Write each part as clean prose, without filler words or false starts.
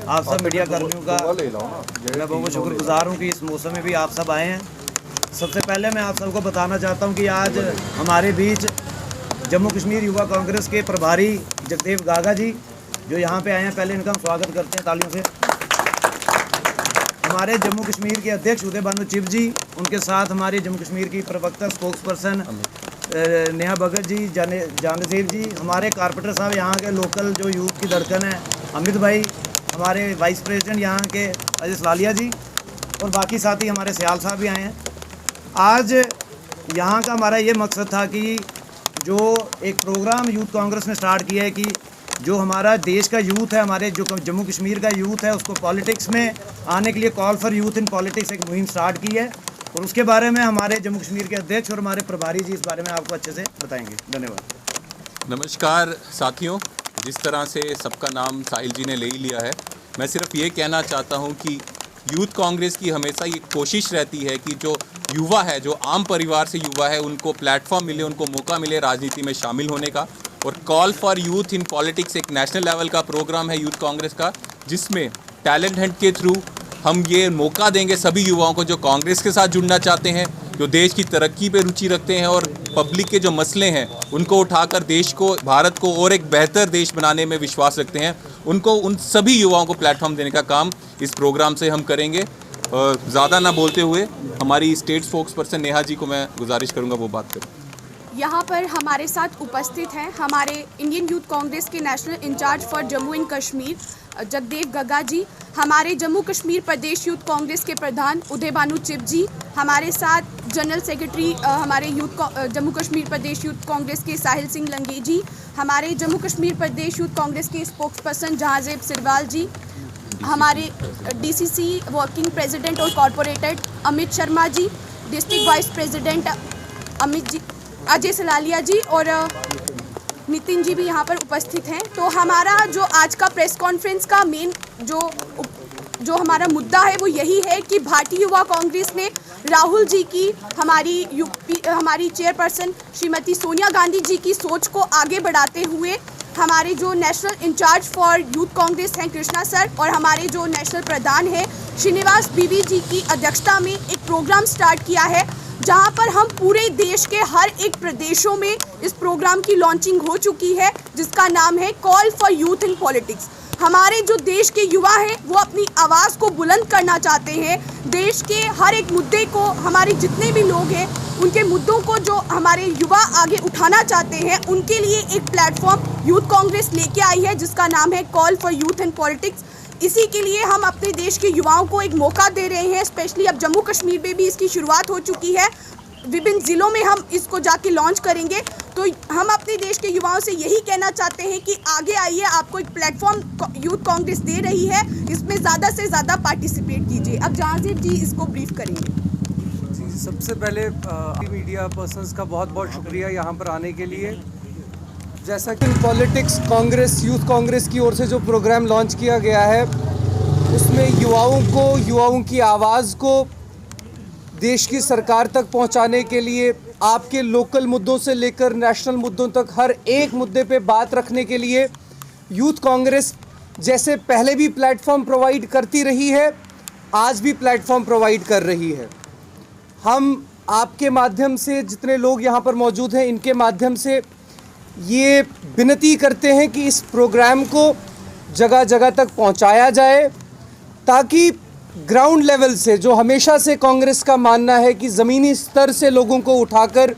आप सब मीडिया कर्मियों का मैं बहुत शुक्रगुजार हूँ कि इस मौसम में भी आप सब आए हैं। सबसे पहले मैं आप सबको बताना चाहता हूँ कि आज हमारे बीच जम्मू कश्मीर युवा कांग्रेस के प्रभारी जगदेव गागा जी जो यहाँ पे आए हैं, पहले इनका हम स्वागत करते हैं तालियों से। हमारे जम्मू कश्मीर के अध्यक्ष उदय भानु चिब जी, उनके साथ हमारे जम्मू कश्मीर की प्रवक्ता स्पोक्स पर्सन नेहा भगत जी, जानसीर जी, हमारे कारपोरेटर साहब यहाँ के लोकल जो यूथ की धड़कन है अमित भाई, हमारे वाइस प्रेसिडेंट यहाँ के अजय सलालिया जी और बाकी साथी हमारे सियाल साहब भी आए हैं। आज यहाँ का हमारा ये मकसद था कि जो एक प्रोग्राम यूथ कांग्रेस ने स्टार्ट किया है कि जो हमारा देश का यूथ है, हमारे जो जम्मू कश्मीर का यूथ है, उसको पॉलिटिक्स में आने के लिए call for youth in politics एक मुहिम स्टार्ट की है और उसके बारे में हमारे जम्मू कश्मीर के अध्यक्ष और हमारे प्रभारी जी इस बारे में आपको अच्छे से बताएंगे। धन्यवाद। नमस्कार साथियों, जिस तरह से सबका नाम साहिल जी ने ले ही लिया है, मैं सिर्फ ये कहना चाहता हूँ कि यूथ कांग्रेस की हमेशा ये कोशिश रहती है कि जो युवा है, जो आम परिवार से युवा है, उनको प्लेटफॉर्म मिले, उनको मौका मिले राजनीति में शामिल होने का। और call for youth in politics एक नेशनल लेवल का प्रोग्राम है यूथ कांग्रेस का, जिसमें टैलेंट हंट के थ्रू हम ये मौका देंगे सभी युवाओं को जो कांग्रेस के साथ जुड़ना चाहते हैं, जो देश की तरक्की पे रुचि रखते हैं और पब्लिक के जो मसले हैं उनको उठाकर देश को, भारत को और एक बेहतर देश बनाने में विश्वास रखते हैं, उनको, उन सभी युवाओं को प्लेटफॉर्म देने का काम इस प्रोग्राम से हम करेंगे। ज़्यादा ना बोलते हुए हमारी state spokes person Neha ji को मैं गुजारिश करूँगा वो बात करें। यहाँ पर हमारे साथ उपस्थित हैं हमारे इंडियन यूथ कांग्रेस के national incharge for Jammu and Kashmir Jagdev Gaga ji, हमारे जम्मू कश्मीर प्रदेश यूथ कांग्रेस के प्रधान उदय भानु चिब जी, हमारे साथ जनरल सेक्रेटरी हमारे जम्मू कश्मीर प्रदेश यूथ कांग्रेस के साहिल सिंह लंगे जी, हमारे जम्मू कश्मीर प्रदेश यूथ कांग्रेस के स्पोक्स पर्सन जहांजेब सिरवाल जी, हमारे डीसीसी वर्किंग प्रेसिडेंट और corporator Amit Sharma ji, district vice president Amit ji, Ajay सलालिया जी और नितिन जी भी यहाँ पर उपस्थित हैं। तो हमारा जो आज का प्रेस कॉन्फ्रेंस का मेन जो हमारा मुद्दा है वो यही है कि भारतीय युवा कांग्रेस ने राहुल जी की, हमारी चेयरपर्सन श्रीमती सोनिया गांधी जी की सोच को आगे बढ़ाते हुए हमारे जो national incharge for Youth Congress हैं कृष्णा सर और हमारे जो नेशनल प्रधान हैं श्रीनिवास बीवी जी की अध्यक्षता में एक प्रोग्राम स्टार्ट किया है, जहां पर हम पूरे देश के हर एक प्रदेशों में इस प्रोग्राम की लॉन्चिंग हो चुकी है, जिसका नाम है call for youth in politics. हमारे जो देश के युवा हैं वो अपनी आवाज़ को बुलंद करना चाहते हैं, देश के हर एक मुद्दे को, हमारे जितने भी लोग हैं उनके मुद्दों को जो हमारे युवा आगे उठाना चाहते हैं, उनके लिए एक प्लेटफॉर्म यूथ कांग्रेस लेके आई है जिसका नाम है call for youth in politics. इसी के लिए हम अपने देश के युवाओं को एक मौका दे रहे हैं, स्पेशली अब जम्मू कश्मीर में भी इसकी शुरुआत हो चुकी है, विभिन्न ज़िलों में हम इसको जाके लॉन्च करेंगे। तो हम अपने देश के युवाओं से यही कहना चाहते हैं कि आगे आइए, आपको एक प्लेटफॉर्म यूथ कांग्रेस दे रही है, इसमें ज़्यादा से ज़्यादा पार्टिसिपेट कीजिए। अब जहांजीर जी इसको ब्रीफ करेंगे। सबसे पहले मीडिया पर्सन्स का बहुत बहुत शुक्रिया यहाँ पर आने के लिए। जैसा कि पॉलिटिक्स कांग्रेस, यूथ कांग्रेस की ओर से जो प्रोग्राम लॉन्च किया गया है उसमें युवाओं की आवाज़ को देश की सरकार तक पहुंचाने के लिए, आपके लोकल मुद्दों से लेकर नेशनल मुद्दों तक हर एक मुद्दे पे बात रखने के लिए यूथ कांग्रेस जैसे पहले भी प्लेटफॉर्म प्रोवाइड करती रही है, आज भी प्लेटफॉर्म प्रोवाइड कर रही है। हम आपके माध्यम से, जितने लोग यहाँ पर मौजूद हैं, इनके माध्यम से ये विनती करते हैं कि इस प्रोग्राम को जगह जगह तक पहुँचाया जाए, ताकि ग्राउंड लेवल से, जो हमेशा से कांग्रेस का मानना है कि ज़मीनी स्तर से लोगों को उठाकर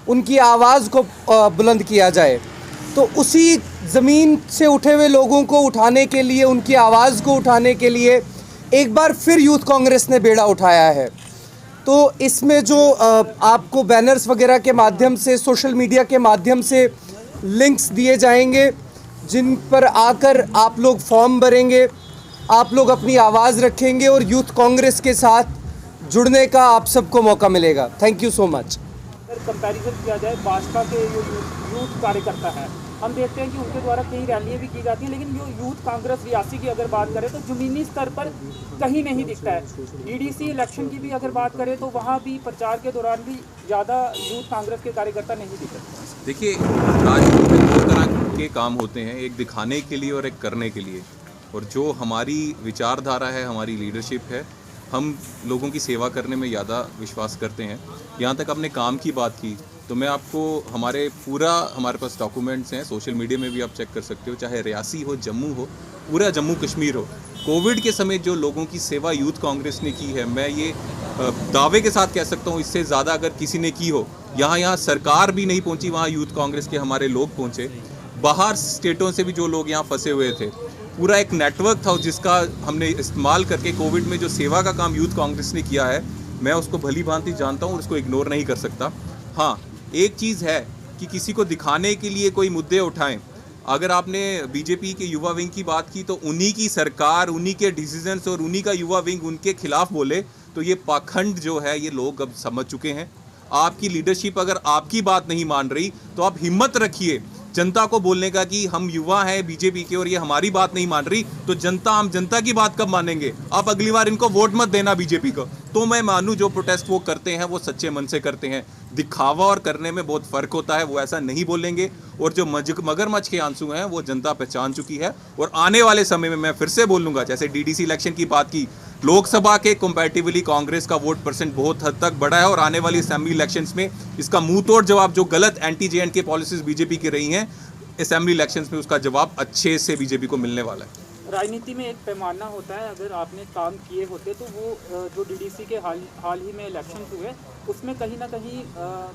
उनकी आवाज़ को बुलंद किया जाए, तो उसी ज़मीन से उठे हुए लोगों को उठाने के लिए, उनकी आवाज़ को उठाने के लिए एक बार फिर यूथ कांग्रेस ने बेड़ा उठाया है। तो इसमें जो आपको बैनर्स वगैरह के माध्यम से, सोशल मीडिया के माध्यम से लिंक्स दिए जाएंगे, जिन पर आकर आप लोग फॉर्म भरेंगे, आप लोग अपनी आवाज़ रखेंगे और यूथ कांग्रेस के साथ जुड़ने का आप सबको मौका मिलेगा। Thank you so much. अगर कंपैरिजन किया जाए भाजपा के जो यूथ कार्यकर्ता हैं, हम देखते हैं कि उनके द्वारा कई रैलियाँ भी की जाती हैं, लेकिन जो यूथ कांग्रेस रियासी की अगर बात करें तो ज़मीनी स्तर पर कहीं नहीं दिखता है। ईडीसी इलेक्शन की भी अगर बात करें तो वहाँ भी प्रचार के दौरान भी ज़्यादा यूथ कांग्रेस के कार्यकर्ता नहीं दिखते। देखिए, राजनीति में दो तरह के काम होते हैं, एक दिखाने के लिए और एक करने के लिए। और जो हमारी विचारधारा है, हमारी लीडरशिप है, हम लोगों की सेवा करने में ज़्यादा विश्वास करते हैं। यहाँ तक आपने काम की बात की तो मैं आपको हमारे पास डॉक्यूमेंट्स हैं, सोशल मीडिया में भी आप चेक कर सकते हो, चाहे रियासी हो, जम्मू हो, पूरा जम्मू कश्मीर हो, कोविड के समय जो लोगों की सेवा यूथ कांग्रेस ने की है, मैं ये दावे के साथ कह सकता हूँ इससे ज़्यादा अगर किसी ने की हो। यहाँ सरकार भी नहीं पहुँची, वहाँ यूथ कांग्रेस के हमारे लोग पहुँचे। बाहर स्टेटों से भी जो लोग यहाँ फंसे हुए थे, पूरा एक नेटवर्क था जिसका हमने इस्तेमाल करके कोविड में जो सेवा का काम यूथ कांग्रेस ने किया है, मैं उसको भली भांति जानता हूँ और उसको इग्नोर नहीं कर सकता। हाँ, एक चीज़ है कि किसी को दिखाने के लिए कोई मुद्दे उठाएं। अगर आपने बीजेपी के युवा विंग की बात की तो उन्हीं की सरकार, उन्हीं के डिसीजंस और उन्हीं का युवा विंग उनके खिलाफ बोले तो ये पाखंड जो है ये लोग अब समझ चुके हैं। आपकी लीडरशिप अगर आपकी बात नहीं मान रही तो आप हिम्मत रखिए जनता को बोलने का कि हम युवा हैं बीजेपी के और ये हमारी बात नहीं मान रही, तो हम जनता की बात कब मानेंगे? आप अगली बार इनको वोट मत देना बीजेपी को। तो मैं मानूं जो प्रोटेस्ट वो करते हैं वो सच्चे मन से करते हैं। दिखावा और करने में बहुत फ़र्क होता है, वो ऐसा नहीं बोलेंगे। और जो मगरमच्छ के आंसू हैं वो जनता पहचान चुकी है। और आने वाले समय में मैं फिर से बोलूँगा, जैसे डीडीसी इलेक्शन की बात की, लोकसभा के कंपैरेटिवली कांग्रेस का वोट परसेंट बहुत हद तक बढ़ा है और आने वाली असेंबली इलेक्शंस में इसका मुंह तोड़ जवाब, जो गलत एंटी JNK पॉलिसीज बीजेपी की रही हैं, असेंबली इलेक्शंस में उसका जवाब अच्छे से बीजेपी को मिलने वाला है। राजनीति में एक पैमाना होता है, अगर आपने काम किए होते तो वो जो डीडीसी के हाल ही में इलेक्शन हुए उसमें कहीं ना कहीं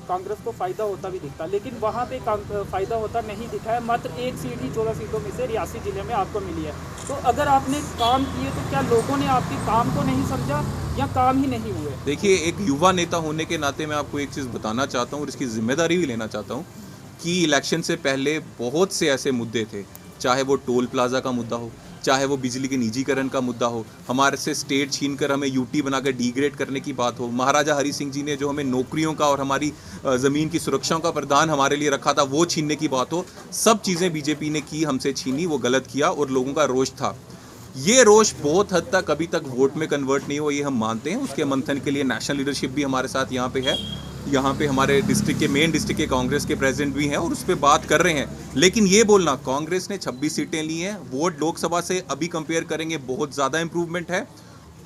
कांग्रेस को फ़ायदा होता भी दिखता, लेकिन वहाँ पे फ़ायदा होता नहीं दिखा है। मात्र एक सीट ही 14 सीटों में से रियासी ज़िले में आपको मिली है। तो अगर आपने काम किए तो क्या लोगों ने आपके काम को नहीं समझा या काम ही नहीं हुए? देखिए, एक युवा नेता होने के नाते मैं आपको एक चीज़ बताना चाहता हूँ और इसकी जिम्मेदारी भी लेना चाहता हूँ कि इलेक्शन से पहले बहुत से ऐसे मुद्दे थे, चाहे वो टोल प्लाजा का मुद्दा हो, चाहे वो बिजली के निजीकरण का मुद्दा हो, हमारे से स्टेट छीनकर हमें यूटी बनाकर डिग्रेड करने की बात हो, महाराजा हरि सिंह जी ने जो हमें नौकरियों का और हमारी ज़मीन की सुरक्षाओं का प्रावधान हमारे लिए रखा था वो छीनने की बात हो, सब चीज़ें बीजेपी ने की, हमसे छीनी, वो गलत किया और लोगों का रोष था। ये रोष बहुत हद तक अभी तक वोट में कन्वर्ट नहीं हुआ, ये हम मानते हैं। उसके मंथन के लिए नेशनल लीडरशिप भी हमारे साथ यहाँ पे है। यहाँ पे हमारे मेन डिस्ट्रिक्ट के कांग्रेस के प्रेसिडेंट भी हैं और उस पर बात कर रहे हैं। लेकिन ये बोलना, कांग्रेस ने 26 सीटें ली हैं, वोट लोकसभा से अभी कंपेयर करेंगे बहुत ज़्यादा इंप्रूवमेंट है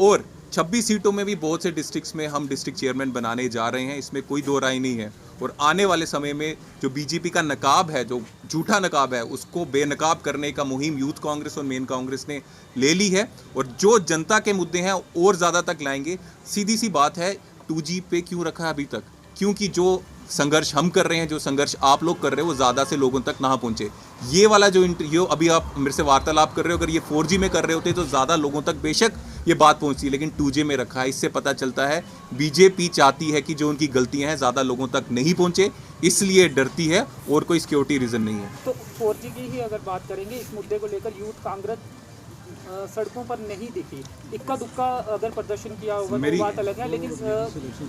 और 26 सीटों में भी बहुत से डिस्ट्रिक्ट्स में हम डिस्ट्रिक्ट चेयरमैन बनाने जा रहे हैं, इसमें कोई दो राय नहीं है। और आने वाले समय में जो बीजेपी का नकाब है, जो झूठा नकाब है, उसको बेनकाब करने का मुहिम यूथ कांग्रेस और मेन कांग्रेस ने ले ली है और जो जनता के मुद्दे हैं और ज़्यादा तक लाएंगे। सीधी सी बात है, 2G पे क्यों रखा है अभी तक? क्योंकि जो संघर्ष हम कर रहे हैं, जो संघर्ष आप लोग कर रहे हो, वो ज़्यादा से लोगों तक ना पहुँचे। ये वाला जो अभी आप मेरे से वार्तालाप कर रहे हो, अगर ये 4G में कर रहे होते तो ज़्यादा लोगों तक बेशक ये बात पहुँचती, लेकिन 2G में रखा है। इससे पता चलता है बीजेपी चाहती है कि जो उनकी गलतियाँ हैं ज़्यादा लोगों तक नहीं पहुँचे, इसलिए डरती है और कोई सिक्योरिटी रीज़न नहीं है। तो 4G की ही अगर बात करेंगे, इस मुद्दे को लेकर यूथ कांग्रेस सड़कों पर नहीं दिखी, इक्का दुक्का अगर प्रदर्शन किया होगा तो बात अलग है, लेकिन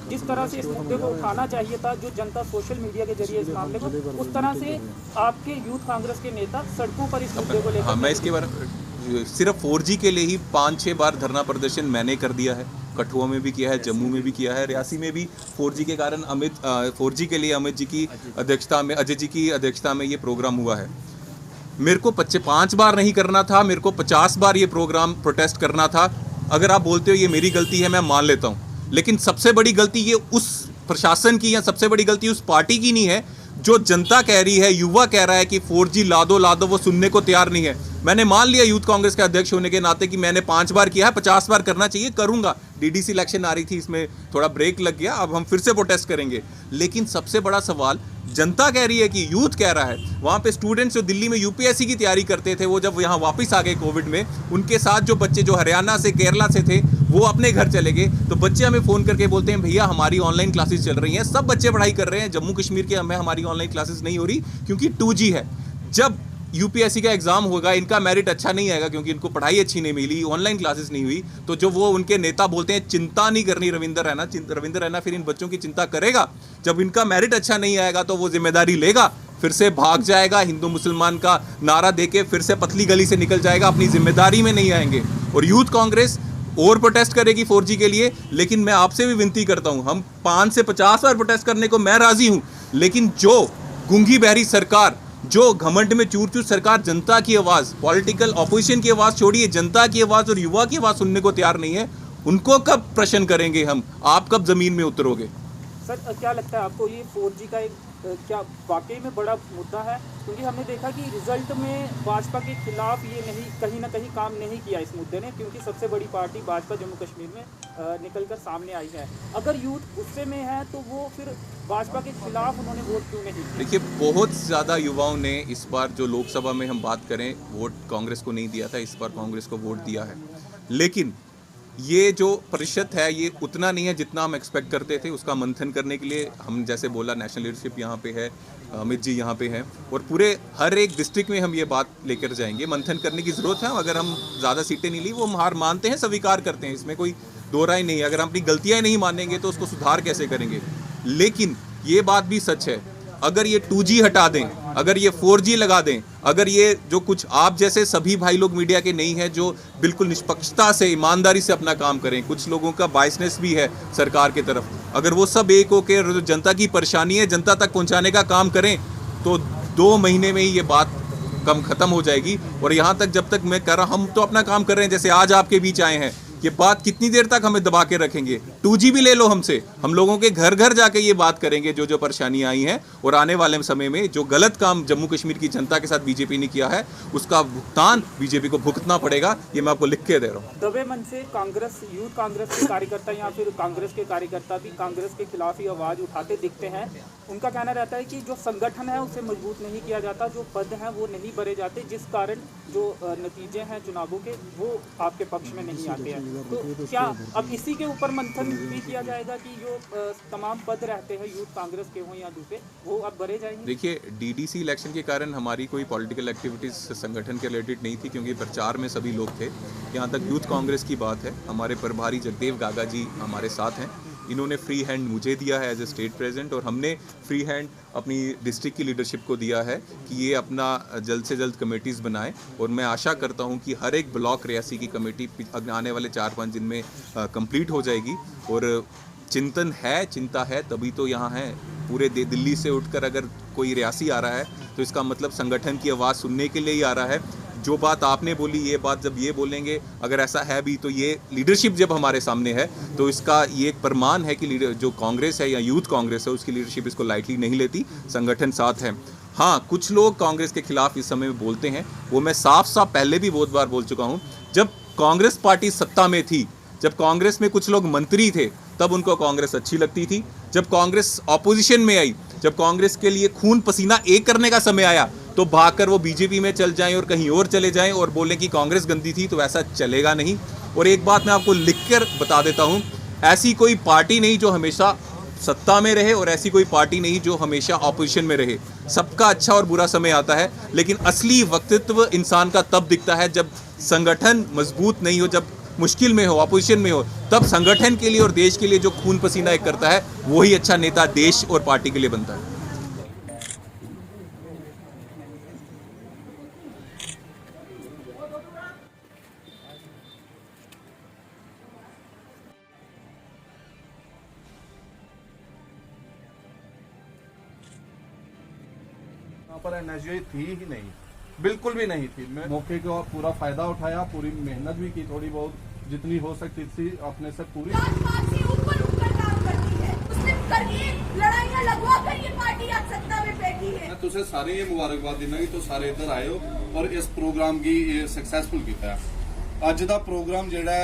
जिस तरह से इस मुद्दे को उठाना चाहिए था, जो जनता सोशल मीडिया के जरिए इस मामले को, उस तरह से आपके यूथ कांग्रेस के नेता सड़कों पर इस मुद्दे को लेकर। हाँ, मैं इसके बारे सिर्फ 4G के लिए ही 5-6 बार धरना प्रदर्शन मैंने कर दिया है। कठुआ में भी किया है, जम्मू में भी किया है, रियासी में भी 4G के कारण 4G के लिए अमित जी की अध्यक्षता में, अजय जी की अध्यक्षता में ये प्रोग्राम हुआ है। मेरे को 5 बार नहीं करना था, मेरे को 50 बार ये प्रोग्राम प्रोटेस्ट करना था। अगर आप बोलते हो ये मेरी गलती है, मैं मान लेता हूँ, लेकिन सबसे बड़ी गलती ये उस प्रशासन की या सबसे बड़ी गलती उस पार्टी की नहीं है जो जनता कह रही है, युवा कह रहा है कि 4G ला दो, वो सुनने को तैयार नहीं है। मैंने मान लिया यूथ कांग्रेस के अध्यक्ष होने के नाते कि मैंने 5 बार किया है, 50 बार करना चाहिए, करूंगा। डीडीसी इलेक्शन आ रही थी, इसमें थोड़ा ब्रेक लग गया, अब हम फिर से प्रोटेस्ट करेंगे। लेकिन सबसे बड़ा सवाल जनता कह रही है कि यूथ कह रहा है। वहाँ पे स्टूडेंट्स जो दिल्ली में यूपीएससी की तैयारी करते थे, वो जब यहाँ वापस आ गए कोविड में, उनके साथ जो बच्चे जो हरियाणा से, केरला से थे, वो अपने घर चले गए। तो बच्चे हमें फ़ोन करके बोलते हैं, भैया हमारी ऑनलाइन क्लासेस चल रही हैं, सब बच्चे पढ़ाई कर रहे हैं, जम्मू कश्मीर के हमारी ऑनलाइन क्लासेस नहीं हो रही क्योंकि 2G है। जब यूपीएससी का एग्जाम होगा, इनका मेरिट अच्छा नहीं आएगा क्योंकि इनको पढ़ाई अच्छी नहीं मिली, ऑनलाइन क्लासेस नहीं हुई, तो जो वो उनके नेता बोलते हैं चिंता नहीं करनी रविंदर रैना फिर इन बच्चों की चिंता करेगा। जब इनका मेरिट अच्छा नहीं आएगा तो वो जिम्मेदारी लेगा, फिर से भाग जाएगा, हिंदू मुसलमान का नारा देके फिर से पतली गली से निकल जाएगा, अपनी जिम्मेदारी में नहीं आएंगे। और यूथ कांग्रेस और प्रोटेस्ट करेगी 4G के लिए, लेकिन मैं आपसे भी विनती करता हूं, हम 5 से 50 बार प्रोटेस्ट करने को मैं राजी हूं, लेकिन जो गूंगी बहरी सरकार जो घमंड में चूर चूर सरकार जनता की आवाज़, पॉलिटिकल ऑपोजिशन की आवाज़ छोड़िए, जनता की आवाज़ और युवा की आवाज़ सुनने को तैयार नहीं है, उनको कब प्रश्न करेंगे हम? आप कब ज़मीन में उतरोगे? सर क्या लगता है आपको ये 4G का एक क्या वाकई में बड़ा मुद्दा है? क्योंकि हमने देखा कि रिजल्ट में भाजपा के खिलाफ ये नहीं कहीं ना कहीं काम नहीं किया इस मुद्दे ने, क्योंकि सबसे बड़ी पार्टी भाजपा जम्मू कश्मीर में निकलकर सामने आई है। अगर यूथ गुस्से में है तो वो फिर भाजपा के खिलाफ उन्होंने वोट क्यों नहीं दिया? देखिए, बहुत ज़्यादा युवाओं ने इस बार, जो लोकसभा में हम बात करें, वोट कांग्रेस को नहीं दिया था, इस बार कांग्रेस को वोट दिया है। लेकिन ये जो प्रतिशत है ये उतना नहीं है जितना हम एक्सपेक्ट करते थे। उसका मंथन करने के लिए हम, जैसे बोला, नेशनल लीडरशिप यहाँ पे है, अमित जी यहाँ पे हैं, और पूरे हर एक डिस्ट्रिक्ट में हम ये बात लेकर जाएंगे। मंथन करने की ज़रूरत है। अगर हम ज़्यादा सीटें नहीं ली, वो हम हार मानते हैं, स्वीकार करते हैं, इसमें कोई दो राय नहीं है। अगर हम अपनी गलतियाँ नहीं मानेंगे तो उसको सुधार कैसे करेंगे? लेकिन ये बात भी सच है, अगर ये 2G हटा दें, अगर ये 4G लगा दें, अगर ये जो कुछ आप जैसे सभी भाई लोग मीडिया के नहीं हैं जो बिल्कुल निष्पक्षता से, ईमानदारी से अपना काम करें, कुछ लोगों का बायसनेस भी है सरकार की तरफ, अगर वो सब एक होकर जो जनता की परेशानी है जनता तक पहुंचाने का काम करें तो 2 महीने में ही ये बात कम खत्म हो जाएगी। और यहाँ तक जब तक मैं कर रहा, हम तो अपना काम कर रहे हैं, जैसे आज आपके बीच आए हैं, ये बात कितनी देर तक हमें दबा के रखेंगे? 2G भी ले लो हमसे, हम लोगों के घर घर जाके ये बात करेंगे जो जो परेशानियां आई हैं, और आने वाले समय में जो गलत काम जम्मू कश्मीर की जनता के साथ बीजेपी ने किया है उसका भुगतान बीजेपी को भुगतना पड़ेगा। ये मैं आपको लिख के दे रहा हूँ। दबे मन से कांग्रेस, यूथ कांग्रेस के कार्यकर्ता या फिर कांग्रेस के कार्यकर्ता भी कांग्रेस के खिलाफ ही आवाज़ उठाते दिखते हैं। उनका कहना रहता है कि जो संगठन है उसे मजबूत नहीं किया जाता, जो पद हैं वो नहीं भरे जाते, जिस कारण जो नतीजे हैं चुनावों के वो आपके पक्ष में नहीं आते हैं। तो क्या अब इसी के ऊपर मंथन भी किया जाएगा कि जो तमाम पद रहते हैं यूथ कांग्रेस के हों या दूसरे, वो अब भरे जाएंगे? देखिए, DDC इलेक्शन के कारण हमारी कोई पॉलिटिकल एक्टिविटीज़ संगठन के रिलेटेड नहीं थी, क्योंकि प्रचार में सभी लोग थे। यहाँ तक यूथ कांग्रेस की बात है, हमारे प्रभारी जगदेव गागा जी हमारे साथ हैं। इन्होंने फ्री हैंड मुझे दिया है एज ए स्टेट प्रेसिडेंट, और हमने फ्री हैंड अपनी डिस्ट्रिक्ट की लीडरशिप को दिया है कि ये अपना जल्द से जल्द कमेटीज़ बनाएं। और मैं आशा करता हूं कि हर एक ब्लॉक रियासी की कमेटी आने वाले 4-5 दिन में कंप्लीट हो जाएगी। और चिंतन है, चिंता है, तभी तो यहाँ है। पूरे दिल्ली से उठकर अगर कोई रियासी आ रहा है तो इसका मतलब संगठन की आवाज़ सुनने के लिए ही आ रहा है। जो बात आपने बोली, ये बात जब ये बोलेंगे, अगर ऐसा है भी, तो ये लीडरशिप जब हमारे सामने है तो इसका ये एक प्रमाण है कि जो कांग्रेस है या यूथ कांग्रेस है उसकी लीडरशिप इसको लाइटली नहीं लेती, संगठन साथ है। हाँ, कुछ लोग कांग्रेस के खिलाफ इस समय में बोलते हैं, वो मैं साफ साफ पहले भी बहुत बार बोल चुका हूँ। जब कांग्रेस पार्टी सत्ता में थी, जब कांग्रेस में कुछ लोग मंत्री थे, तब उनको कांग्रेस अच्छी लगती थी। जब कांग्रेस ऑपोजिशन में आई, जब कांग्रेस के लिए खून पसीना एक करने का समय आया, तो भागकर वो बीजेपी में चल जाएं और कहीं और चले जाएं और बोलें कि कांग्रेस गंदी थी, तो ऐसा चलेगा नहीं। और एक बात मैं आपको लिखकर बता देता हूं, ऐसी कोई पार्टी नहीं जो हमेशा सत्ता में रहे और ऐसी कोई पार्टी नहीं जो हमेशा ऑपोजिशन में रहे। सबका अच्छा और बुरा समय आता है, लेकिन असली वक्तृत्व इंसान का तब दिखता है जब संगठन मजबूत नहीं हो, जब मुश्किल में हो, ऑपोजिशन में हो, तब संगठन के लिए और देश के लिए जो खून पसीना एक करता है वही अच्छा नेता देश और पार्टी के लिए बनता है। यहाँ पर एनएसयूआई थी ही नहीं, बिल्कुल भी नहीं थी। मैं मौके का पूरा फायदा उठाया, पूरी मेहनत भी की, थोड़ी बहुत जितनी हो सकती थी अपने से पूरी। ऊपर ऊपर काम करती है, मुस्लिम करके लड़ाइयां लगवा कर ये पार्टी आज सत्ता में बैठी है। मैं तुझे सारे ये मुबारकबाद देना कि तो सारे इधर आए हो और इस प्रोग्राम की सक्सेसफुल किया है। अज का प्रोग्राम जेड़ा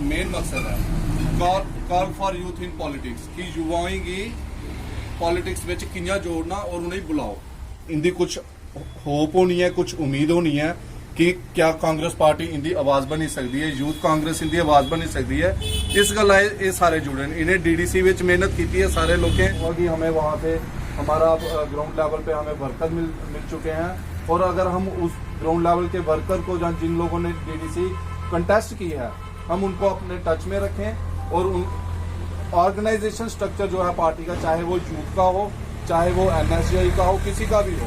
मेन मकसद है, call for youth in politics, कि युवाओं की पॉलिटिक्स में कियां जोड़ना और उन्हें बुलाओ। इनकी कुछ होप होनी है, कुछ उम्मीद होनी है कि क्या कांग्रेस पार्टी इनकी आवाज बनी सकती है, यूथ कांग्रेस इनकी आवाज बनी सकती है। इस गल ये सारे जुड़े, इन्हें DDC में मेहनत की है सारे लोगों, और कि हमें वहाँ पे हमारा ग्राउंड लेवल पे हमें वर्कर मिल चुके हैं। और अगर हम उस ग्राउंड लेवल के वर्कर को, जिन लोगों ने DDC कंटेस्ट की है, हम उनको अपने टच में रखें। और उन ऑर्गेनाइजेशन स्ट्रक्चर जो है पार्टी का, चाहे वो यूथ का हो, चाहे वो NSGI का हो, किसी का भी हो,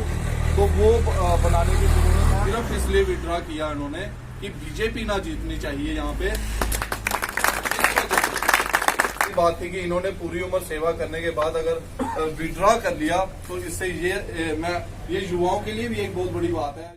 तो वो बनाने की जरूरत है। सिर्फ इसलिए विड्रॉ किया इन्होंने कि बीजेपी ना जीतनी चाहिए यहाँ पे। की बात थी कि इन्होंने पूरी उम्र सेवा करने के बाद अगर विड्रॉ कर लिया तो इससे ये युवाओं के लिए भी एक बहुत बड़ी बात है।